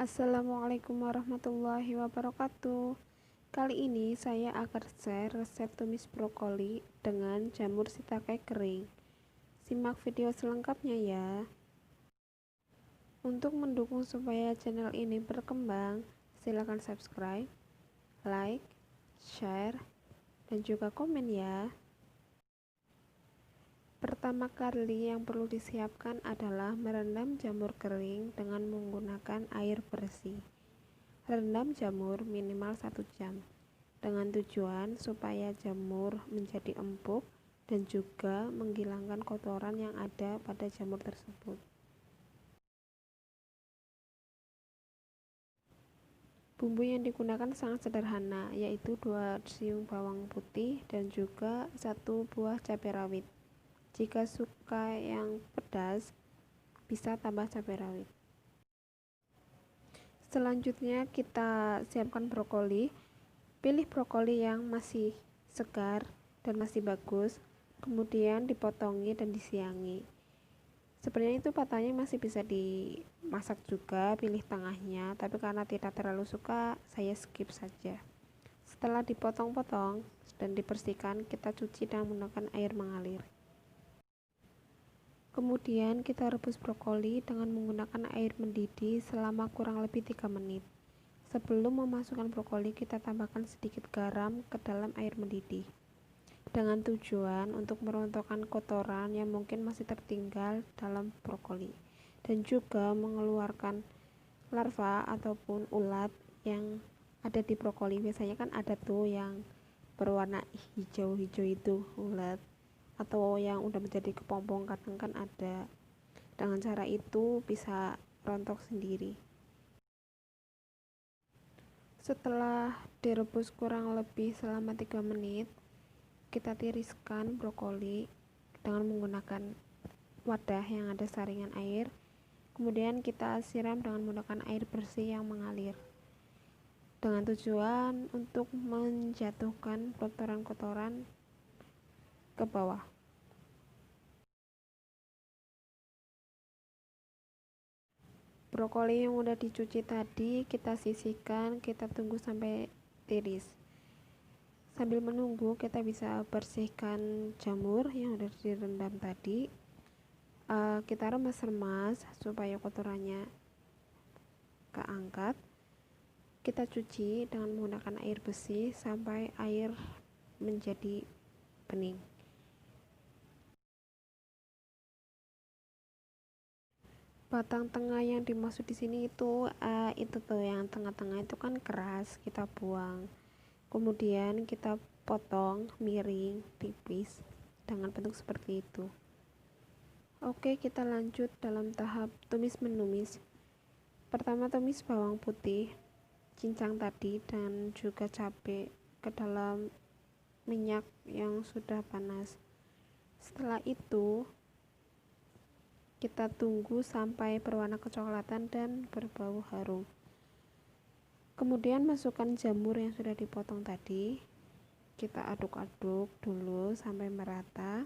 Assalamualaikum warahmatullahi wabarakatuh. Kali ini saya akan share resep tumis brokoli dengan jamur shiitake kering. Simak video selengkapnya ya. Untuk mendukung supaya channel ini berkembang, silakan subscribe, like, share, dan juga komen ya. Pertama kali yang perlu disiapkan adalah merendam jamur kering dengan menggunakan air bersih. Rendam jamur minimal 1 jam dengan tujuan supaya jamur menjadi empuk dan juga menghilangkan kotoran yang ada pada jamur tersebut. Bumbu yang digunakan sangat sederhana, yaitu 2 siung bawang putih dan juga 1 buah cabai rawit. Jika suka yang pedas, bisa tambah cabai rawit. Selanjutnya kita siapkan brokoli. Pilih brokoli yang masih segar dan masih bagus, kemudian dipotongi dan disiangi. Sebenarnya itu patahnya masih bisa dimasak juga, pilih tengahnya, tapi karena tidak terlalu suka, saya skip saja. Setelah dipotong-potong dan dibersihkan, kita cuci dengan menggunakan air mengalir. Kemudian kita rebus brokoli dengan menggunakan air mendidih selama kurang lebih 3 menit. Sebelum memasukkan brokoli, kita tambahkan sedikit garam ke dalam air mendidih dengan tujuan untuk merontokkan kotoran yang mungkin masih tertinggal dalam brokoli dan juga mengeluarkan larva ataupun ulat yang ada di brokoli. Biasanya kan ada tuh yang berwarna hijau-hijau itu ulat, atau yang udah menjadi kepompong, kadang kan ada. Dengan cara itu bisa rontok sendiri. Setelah direbus kurang lebih selama 3 menit, kita tiriskan brokoli dengan menggunakan wadah yang ada saringan air. Kemudian kita siram dengan menggunakan air bersih yang mengalir dengan tujuan untuk menjatuhkan kotoran-kotoran ke bawah. Brokoli yang udah dicuci tadi kita sisihkan, kita tunggu sampai tiris. Sambil menunggu kita bisa bersihkan jamur yang udah direndam tadi. Kita remas-remas supaya kotorannya keangkat. Kita cuci dengan menggunakan air bersih sampai air menjadi bening. Batang tengah yang dimaksud di sini itu tuh yang tengah-tengah itu kan keras, kita buang. Kemudian kita potong miring tipis dengan bentuk seperti itu. Oke, kita lanjut dalam tahap tumis menumis. Pertama, tumis bawang putih cincang tadi dan juga cabai ke dalam minyak yang sudah panas. Setelah itu kita tunggu sampai berwarna kecoklatan dan berbau harum. Kemudian masukkan jamur yang sudah dipotong tadi. Kita aduk-aduk dulu sampai merata.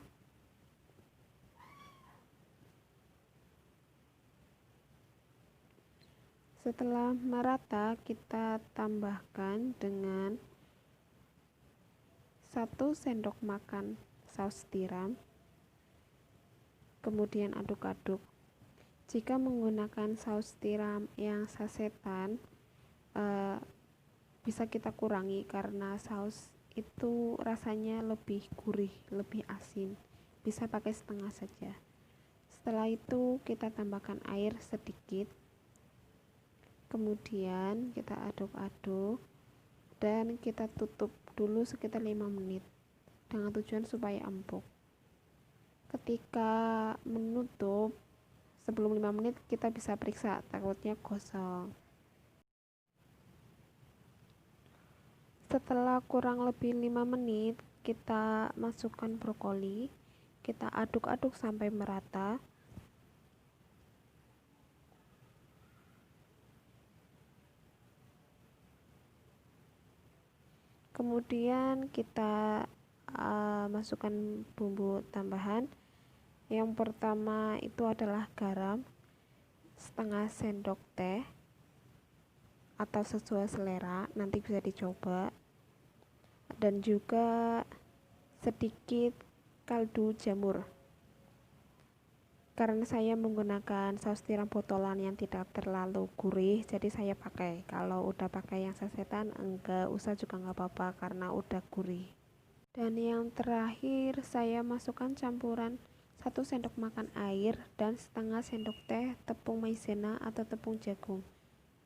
Setelah merata, kita tambahkan dengan 1 sendok makan saus tiram. Kemudian aduk-aduk. Jika menggunakan saus tiram yang sasetan, bisa kita kurangi karena saus itu rasanya lebih gurih, lebih asin. Bisa pakai setengah saja. Setelah itu kita tambahkan air sedikit. Kemudian kita aduk-aduk dan kita tutup dulu sekitar 5 menit dengan tujuan supaya empuk. Ketika menutup sebelum 5 menit kita bisa periksa, takutnya gosong. Setelah kurang lebih 5 menit kita masukkan brokoli, kita aduk-aduk sampai merata. Kemudian kita masukkan bumbu tambahan. Yang pertama itu adalah garam setengah sendok teh, atau sesuai selera, nanti bisa dicoba. Dan juga sedikit kaldu jamur, karena saya menggunakan saus tiram botolan yang tidak terlalu gurih, jadi saya pakai. Kalau udah pakai yang sasetan enggak usah juga nggak apa-apa karena udah gurih. Dan yang terakhir saya masukkan campuran 1 sendok makan air dan setengah sendok teh tepung maizena atau tepung jagung.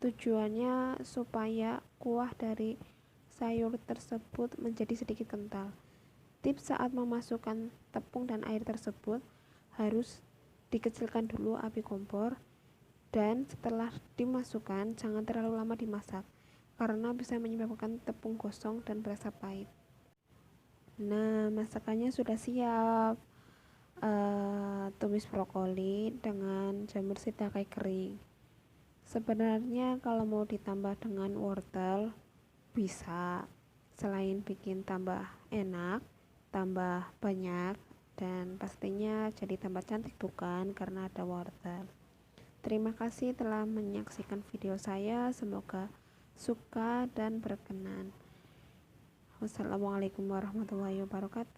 Tujuannya supaya kuah dari sayur tersebut menjadi sedikit kental. Tips saat memasukkan tepung dan air tersebut, harus dikecilkan dulu api kompor, dan setelah dimasukkan jangan terlalu lama dimasak karena bisa menyebabkan tepung gosong dan berasa pahit. Nah, masakannya sudah siap. Tumis brokoli dengan jamur sidakay kering. Sebenarnya kalau mau ditambah dengan wortel bisa, selain bikin tambah enak, tambah banyak, dan pastinya jadi tambah cantik bukan, karena ada wortel. Terima kasih telah menyaksikan video saya, semoga suka dan berkenan. Wassalamualaikum warahmatullahi wabarakatuh.